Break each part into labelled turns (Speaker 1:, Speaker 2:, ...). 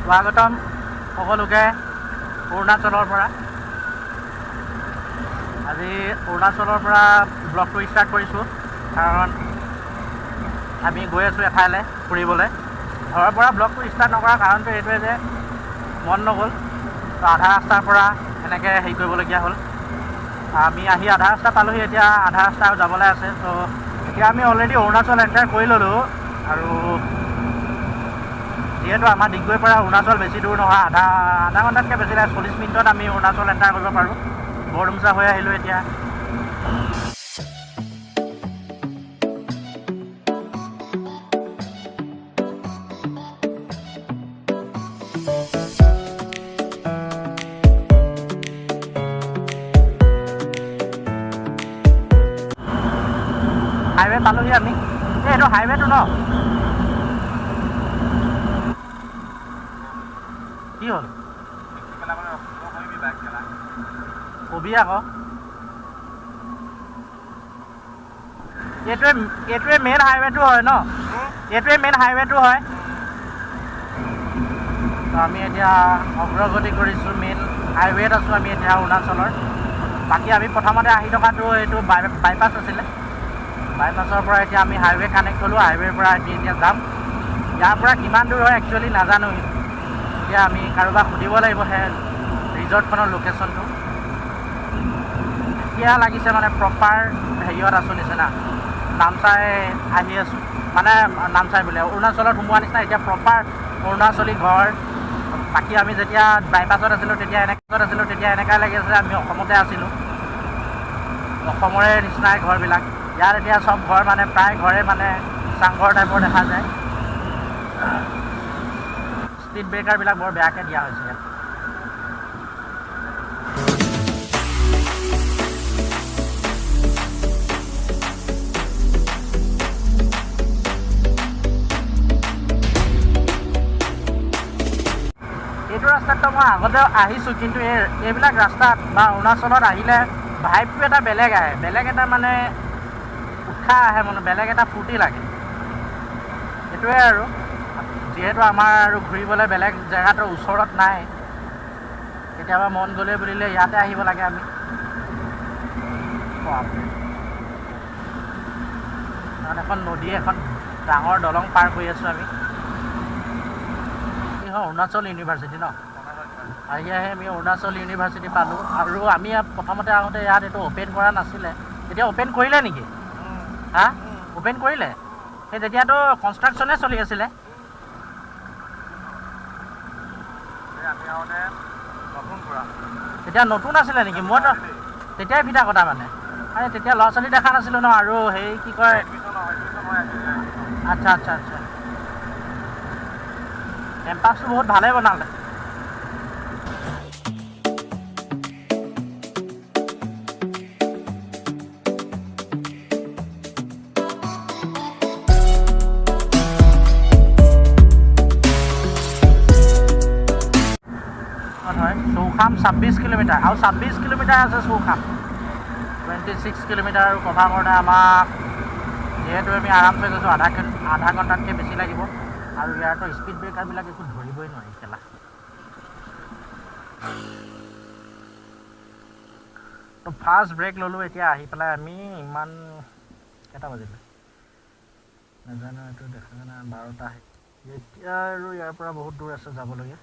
Speaker 1: স্বাগতম সকলোকে অৰুণাচলৰ পৰা। আজি অৰুণাচলৰ পৰা ব্লগটো ষ্টাৰ্ট কৰিছোঁ, কাৰণ আমি গৈ আছোঁ এঠাইলৈ ফুৰিবলৈ। ঘৰৰ পৰা ব্লগটো ষ্টাৰ্ট নকৰা কাৰণটো এইটোৱে যে মন নগ'ল, তো আধা ৰাস্তাৰ পৰা এনেকৈ হেৰি কৰিবলগীয়া হ'ল। আমি আহি আধা ৰাস্তা পালোঁহি, এতিয়া আধা ৰাস্তা আৰু যাবলৈ আছে। তো এতিয়া আমি অলৰেডি অৰুণাচল এণ্টাৰ কৰি ল'লোঁ, আৰু যিহেতু আমাৰ ডিগবৈৰ পৰা অৰুণাচল বেছি দূৰ নহয়, আধা ঘণ্টাতকৈ বেছি নাই, 40 মিনিটত আমি অৰুণাচল এণ্টাৰ কৰিব পাৰোঁ। বৰডুমচা হৈ আহিলোঁ এতিয়া। হাইৱে পালোঁহি আমি। এইটো হাইৱেটো ন? কি হ'ল কবি আকৌ। এইটোৱে মেইন হাইৱেটো হয় ন? এইটোৱে মেইন হাইৱেটো হয়। তো আমি এতিয়া অগ্ৰগতি কৰিছোঁ, মেইন হাইৱেত আছোঁ আমি এতিয়া অৰুণাচলৰ। বাকী আমি প্ৰথমতে আহি থকাটো এইটো বাইপাছ আছিলে। বাইপাছৰ পৰা এতিয়া আমি হাইৱে কানেক্ট হ'লোঁ। হাইৱেৰ পৰা এতিয়া যাম। ইয়াৰ পৰা কিমান দূৰ হয় একচুৱেলি নাজানো। এতিয়া আমি কাৰোবাক সুধিব লাগিব সেই ৰিজৰ্টখনৰ লোকেশ্যনটো। এতিয়া লাগিছে মানে প্ৰপাৰ হেৰিয়ত আছোঁ নিচিনা, নামচাই আহি আছোঁ, মানে নামচাই বোলে অৰুণাচলত সোমোৱা নিচিনা। এতিয়া প্ৰপাৰ অৰুণাচলী ঘৰ। বাকী আমি যেতিয়া বাইপাছত আছিলোঁ তেতিয়া এনেকুৱাই লাগি আছে আমি অসমতে আছিলোঁ, অসমৰে নিচিনাই ঘৰবিলাক। ইয়াত এতিয়া চব ঘৰ মানে প্ৰায় ঘৰে মানে চাংঘৰ টাইপৰ দেখা যায়। স্পীড ব্ৰেকাৰবিলাক বৰ বেয়াকৈ দিয়া হৈছে ইয়াত। এইটো ৰাস্তাততো মই আগতে আহিছোঁ, কিন্তু এইবিলাক ৰাস্তাত বা অৰুণাচলত আহিলে ভাইবটো এটা বেলেগ আহে, বেলেগ এটা মানে উৎসাহ আহে, মানে বেলেগ এটা ফূৰ্তি লাগে। সেইটোৱে আৰু, যিহেতু আমাৰ আৰু ঘূৰিবলৈ বেলেগ জেগাটো ওচৰত নাই, কেতিয়াবা মন গ'লে বুলিলে ইয়াতে আহিব লাগে আমি। এখন নদী, এখন ডাঙৰ দলং পাৰ কৰি আছোঁ আমি। এই হয় অৰুণাচল ইউনিভাৰ্চিটি ন? আহি আমি অৰুণাচল ইউনিভাৰ্চিটি পালোঁ। আৰু আমি প্ৰথমতে আহোঁতে ইয়াত এইটো অ'পেন কৰা নাছিলে, এতিয়া অ'পেন কৰিলে নেকি? হা, অ'পেন কৰিলে? সেই তেতিয়াতো কনষ্ট্ৰাকশ্যনে চলি আছিলে। তেতিয়া নতুন আছিলে নেকি? মইতো তেতিয়াই ফিটা কটা মানে। আৰে তেতিয়া ল'ৰা ছোৱালী দেখা নাছিলোঁ ন। আৰু হেৰি কি কয়, আচ্ছা আচ্ছা আচ্ছা, কেম্পাছটো বহুত ভালেই বনালে। চৌখাম 26 কিলোমিটাৰ, আৰু 26 কিলোমিটাৰ আছে চৌখাম। 26 কিলোমিটাৰ আৰু কভাৰ কৰোঁতে আমাক, যিহেতু আমি আৰামছে গৈছোঁ, আধা ঘণ্টাতকৈ বেছি লাগিব। আৰু ইয়াৰতো স্পীড ব্ৰেকাৰবিলাক একো ধৰিবই নোৱাৰি কেলা। তো ফাৰ্ষ্ট ব্ৰেক ল'লোঁ এতিয়া আহি পেলাই আমি। ইমান কেইটা বাজিলে নাজানো, এইটো দেখা নাই, 12টা আহি। এতিয়া আৰু ইয়াৰ পৰা বহুত দূৰ আছে যাবলগীয়া,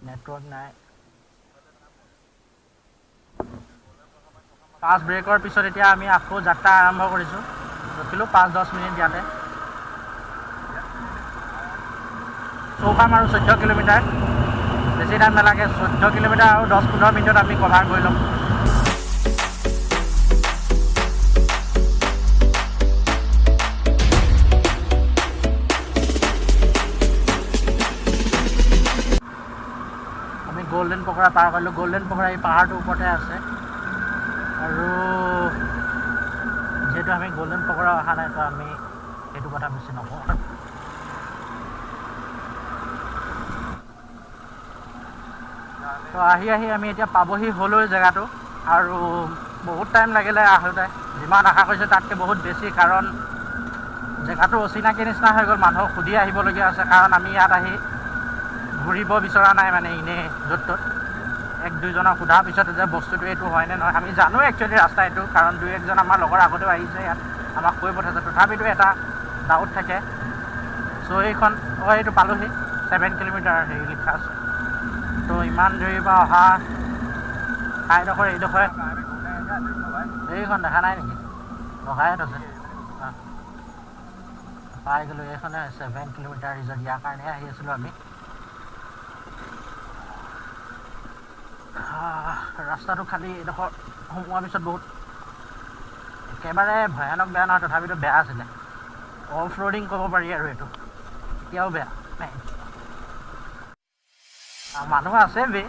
Speaker 1: নেটৱৰ্ক নাই। ফাৰ্ষ্ট ব্ৰেকৰ পিছত এতিয়া আমি আকৌ যাত্ৰা আৰম্ভ কৰিছোঁ। ৰখিলোঁ 5-10 মিনিট ইয়াতে। চৌখাম আৰু 14 কিলোমিটাৰ, বেছি টাইম নালাগে। 14 কিলোমিটাৰ আৰু 10-15 মিনিটত আমি কভাৰ কৰি ল'ম। আমি গল্ডেন পকৰা পাৰ কৰিলোঁ। গল্ডেন পকৰা এই পাহাৰটোৰ ওপৰতে আছে। আৰু যিহেতু আমি গল্ডেন পকৰা অহা নাই, তো আমি সেইটো কথা বেছি নকওঁ। তো আহি আমি এতিয়া পাবহি হ'লোঁ জেগাটো। আৰু বহুত টাইম লাগিলে আহোঁতে, যিমান আশা কৰিছোঁ তাতকৈ বহুত বেছি, কাৰণ জেগাটো অচিনাকি নিচিনা হৈ গ'ল, মানুহক সুধি আহিবলগীয়া আছে, কাৰণ আমি ইয়াত আহি ঘূৰিব বিচৰা নাই মানে এনেই য'ত ত'ত। 1-2জনক সোধাৰ পিছতে যে বস্তুটো এইটো হয়নে নহয়, আমি জানো একচুৱেলি ৰাস্তা এইটো, কাৰণ 2-1জন আমাৰ লগৰ আগতেও আহিছে ইয়াত আমাক কৈ পঠাইছে, তথাপিতো এটা ডাউট থাকে। চ' এইখন এইটো পালোহি, 7 কিলোমিটাৰ হেৰি লিখা আছে। তো ইমান দেৰিৰ পৰা অহা ঠাইডোখৰ এইডোখৰ এইখন দেখা নাই নেকি, লগাইত আছে পাই গ'লোঁ। এইখনে 7 কিলোমিটাৰ ৰিজৰ্ট, ইয়াৰ কাৰণে আহি আছিলোঁ আমি। ৰাস্তাটো খালি এইডোখৰ সোমোৱাৰ পিছত বহুত একেবাৰে ভয়ানক বেয়া নহয়, তথাপিতো বেয়া আছিলে। অফ ৰোডিং ক'ব পাৰি আৰু এইটো, এতিয়াও বেয়া মানুহ আছে বে।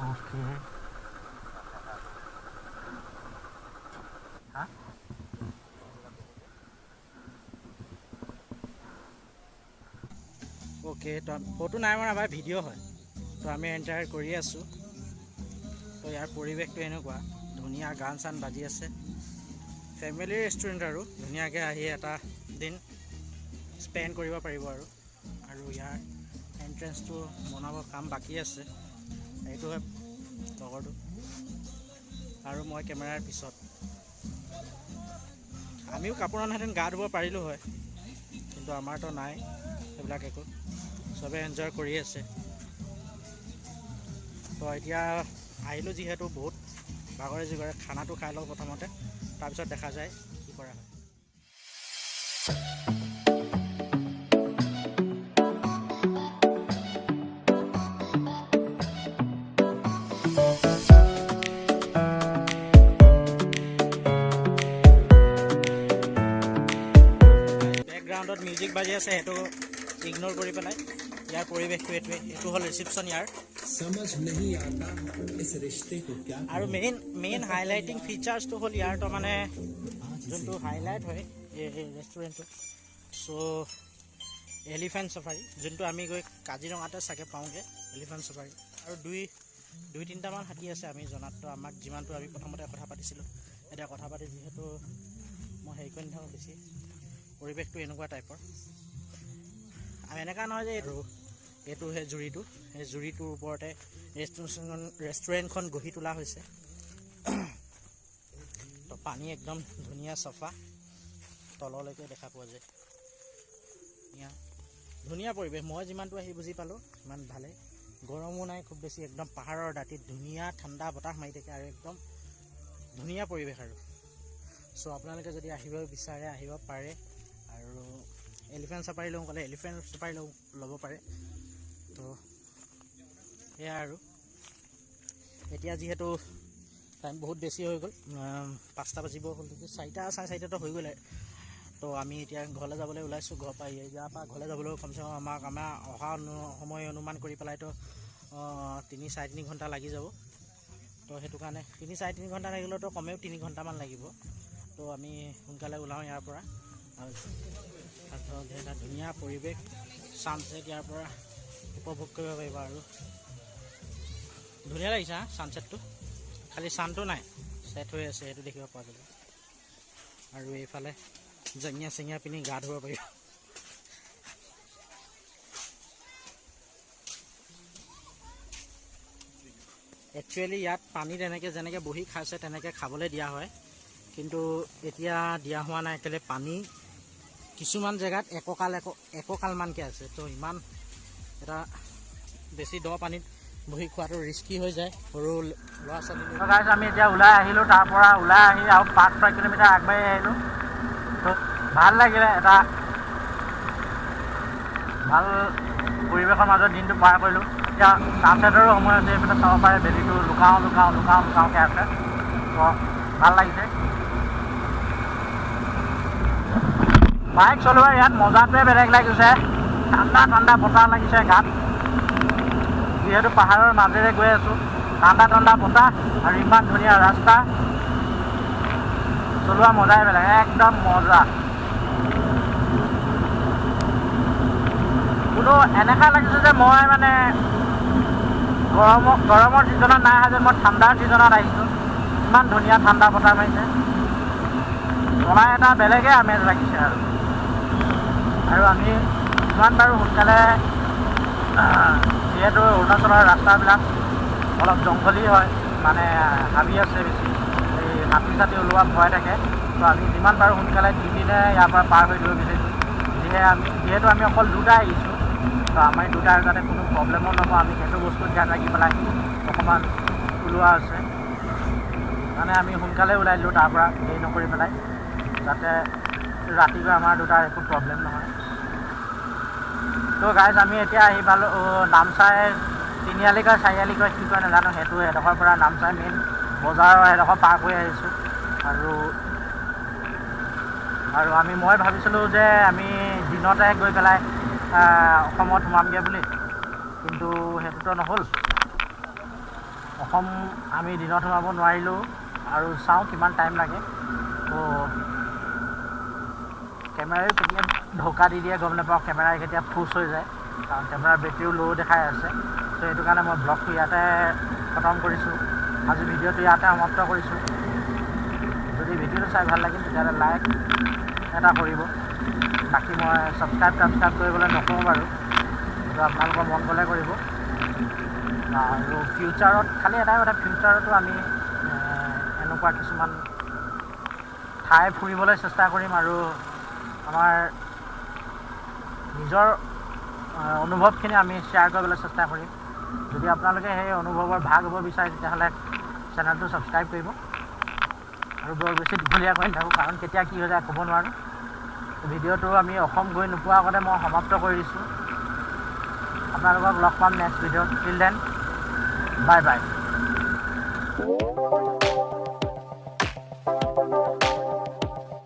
Speaker 1: ओके हाँ ओके तो फोटो নাই মৰা ভাই, ভিডিঅ' হয়। তো আমি এণ্টাৰ কৰি আছোঁ। তো ইয়াৰ পৰিৱেশটো এনেকুৱা ধুনীয়া, গান চান বাজি আছে, ফেমিলি ৰেষ্টুৰেণ্ট আৰু ধুনীয়াকৈ আহি এটা দিন স্পেণ্ড কৰিব পাৰিব। আৰু ইয়াৰ এণ্ট্ৰেঞ্চটো বনাবৰ কাম বাকী আছে। এইটো হয় লগৰটো আৰু মই কেমেৰাৰ পিছত। আমিও কাপোৰ অনাহেঁতেন গা ধুব পাৰিলোঁ হয়, কিন্তু আমাৰতো নাই সেইবিলাক একো, চবে এনজয় কৰি আছে। তো এতিয়া আহিলোঁ যিহেতু বহুত ভাগৰে জিগৰে, খানাটো খাই লওঁ প্ৰথমতে, তাৰপিছত দেখা যায় কি কৰা হয়। বেকগ্ৰাউণ্ডত মিউজিক বাজি আছে, সেইটো ইগন'ৰ কৰি পেলাই ইয়াৰ পৰিৱেশটো এইটোৱে। এইটো হ'ল ৰিচিপশ্যন ইয়াৰ। আৰু মেইন হাইলাইটিং ফিচাৰ্ছটো হ'ল ইয়াৰতো মানে যোনটো হাইলাইট হয় এই ৰেষ্টুৰেণ্টটো। চ' এলিফেণ্ট চাফাৰী, যোনটো আমি গৈ কাজিৰঙাতে চাগে পাওঁগৈ এলিফেণ্ট চাফাৰী। আৰু 2-3টামান হাতী আছে আমি জনাততো, আমাক যিমানটো আমি প্ৰথমতে কথা পাতিছিলোঁ। এতিয়া কথা পাতি যিহেতু মই হেৰি কৰি নাথাকোঁ বেছি, পৰিৱেশটো এনেকুৱা টাইপৰ। আৰু এনেকুৱা নহয় যে এইটো সেই জুৰিটোৰ ওপৰতে ৰেষ্টুৰেণ্টখন গঢ়ি তোলা হৈছে। তো পানী একদম ধুনীয়া চাফা, তললৈকে দেখা পোৱা যায়। ধুনীয়া পৰিৱেশ, মই যিমানটো আহি বুজি পালোঁ ইমান ভালে। গৰমো নাই খুব বেছি, একদম পাহাৰৰ দাঁতিত ধুনীয়া ঠাণ্ডা বতাহ মাৰি থাকে আৰু একদম ধুনীয়া পৰিৱেশ আৰু। চ' আপোনালোকে যদি আহিব বিচাৰে আহিব পাৰে। আৰু এলিফেণ্ট চাফাৰী লওঁ ক'লে এলিফেণ্ট চাফাৰী ল'ব পাৰে। তো সেয়া আৰু এতিয়া যিহেতু টাইম বহুত বেছি হৈ গ'ল, 5টা বাজিব হ'ল, 4টা 4:30তো হৈ গ'লে। তো আমি এতিয়া ঘৰলৈ যাবলৈ ওলাইছোঁ। ঘৰৰ পৰা ইয়াৰ পৰা ঘৰলৈ যাবলৈ কমচে কম আমাৰ অহা সময় অনুমান কৰি পেলাইতো 3-4 ঘণ্টা লাগি যাব। তো সেইটো কাৰণে 3-4 ঘণ্টা লাগিলেতো কমেও 3 ঘণ্টামান লাগিব। তো আমি সোনকালে ওলাওঁ ইয়াৰ পৰা। এটা ধুনীয়া পৰিৱেশ, ছানছেট ইয়াৰ পৰা উপভোগ কৰিব পাৰিব। আৰু ধুনীয়া লাগিছে ছানছেটটো, খালি ছানটো নাই, ছেট হৈ আছে, সেইটো দেখিব পোৱা যাব। আৰু এইফালে জঙীয়া চেঙীয়া পিনি গা ধুব পাৰিব। একচুৱেলি ইয়াত পানীত যেনেকৈ বহি খাইছে তেনেকৈ খাবলৈ দিয়া হয়, কিন্তু এতিয়া দিয়া হোৱা নাই। কেলৈ পানী কিছুমান জেগাত একঁকালমানকৈ আছে। তো ইমান এটা বেছি দ পানীত বহি খোৱাটো ৰিস্কি হৈ যায় সৰু ল'ৰা ছোৱালী। আমি এতিয়া ওলাই আহিলোঁ, তাৰ পৰা ওলাই আহি আৰু 5-6 কিলোমিটাৰ আগবাঢ়ি আহিলোঁ। তো ভাল লাগিলে, এটা ভাল পৰিৱেশৰ মাজত দিনটো পাৰ কৰিলোঁ। এতিয়া ছানছেটৰো সময় আছে, এইফালে চাব পাৰে বেলিটো লুকাওঁকৈ আছে। তো ভাল লাগিছে। বাইক চলোৱা ইয়াত মজাটোৱে বেলেগ লাগিছে, ঠাণ্ডা বতাহ লাগিছে গাত। যিহেতু পাহাৰৰ মাজেৰে গৈ আছোঁ, ঠাণ্ডা বতাহ আৰু ইমান ধুনীয়া ৰাস্তা, চলোৱা মজাই বেলেগ, একদম মজা। কোনো এনেকুৱা লাগিছে যে মই মানে গৰমৰ ছিজনত নাই অহা যে মই ঠাণ্ডাৰ ছিজনত আহিছোঁ। ইমান ধুনীয়া ঠাণ্ডা বতাহ মাৰিছে, চলাই এটা বেলেগে আমেজ লাগিছে আৰু আমি যিমান পাৰোঁ সোনকালে, যিহেতু অৰুণাচলৰ ৰাস্তাবিলাক অলপ জংঘলী হয়, মানে হাবি আছে বেছি, এই হাতী চাতি ওলোৱা ভয় থাকে। তো আমি যিমান পাৰোঁ সোনকালে দিনে ইয়াৰ পৰা পাৰ হৈ দিব বিচাৰিছোঁ। যিহেতু আমি অকল দুটাই আহিছোঁ, তো আমাৰ দুটাৰ যাতে কোনো প্ৰব্লেমো নহয়, আমি সেইটো বস্তু ধ্যান ৰাখি পেলাই অকণমান ওলোৱা হৈছে। মানে আমি সোনকালে ওলাই দিলোঁ তাৰ পৰা, দেৰি নকৰি পেলাই, যাতে ৰাতিপুৱা আমাৰ দুটাৰ একো প্ৰব্লেম নহয়। তো গাইজ আমি এতিয়া আহি পালোঁ নামচাই, তিনিআলি কয় চাৰিআলি কয় কি কয় নাজানো, সেইটো এডোখৰ পৰা নামচাই মেইন বজাৰৰ এডোখৰ পাৰ কৰি আহিছোঁ। আৰু মই ভাবিছিলোঁ যে আমি দিনতে গৈ পেলাই অসমত সোমামগৈ বুলি, কিন্তু সেইটোতো নহ'ল। অসম আমি দিনত সোমাব নোৱাৰিলোঁ, আৰু চাওঁ কিমান টাইম লাগে। তো কেমেৰাও কেতিয়া ঢকা দি দিয়ে গম নাপাওঁ, কেমেৰাই কেতিয়া ফুচ হৈ যায়, কাৰণ কেমেৰাৰ বেটেৰীও ল' দেখাই আছে। তো সেইটো কাৰণে মই ব্লগটো ইয়াতে খতম কৰিছোঁ, আজি ভিডিঅ'টো ইয়াতে সমাপ্ত কৰিছোঁ। যদি ভিডিঅ'টো চাই ভাল লাগিল তেতিয়াহ'লে লাইক এটা কৰিব। বাকী মই ছাবস্ক্ৰাইব কৰিবলৈ নকওঁ বাৰু, সেইটো আপোনালোকৰ মন গ'লে কৰিব। আৰু ফিউচাৰত খালি এটাই কথা, ফিউচাৰতো আমি এনেকুৱা কিছুমান ঠাই ফুৰিবলৈ চেষ্টা কৰিম, আৰু আমাৰ নিজৰ অনুভৱখিনি আমি শ্বেয়াৰ কৰিবলৈ চেষ্টা কৰিম। যদি আপোনালোকে সেই অনুভৱৰ ভাগ হ'ব বিচাৰে তেতিয়াহ'লে চেনেলটো ছাবস্ক্ৰাইব কৰিব, আৰু বৰ বেছি দীঘলীয়া কৰি নাথাকোঁ, কাৰণ কেতিয়া কি হৈ যায় ক'ব নোৱাৰোঁ। ভিডিঅ'টো আমি অসম গৈ নোপোৱাৰ আগতে মই সমাপ্ত কৰি দিছোঁ। আপোনালোকক লগ পাম নেক্সট ভিডিঅ'ত। Till then, bye bye.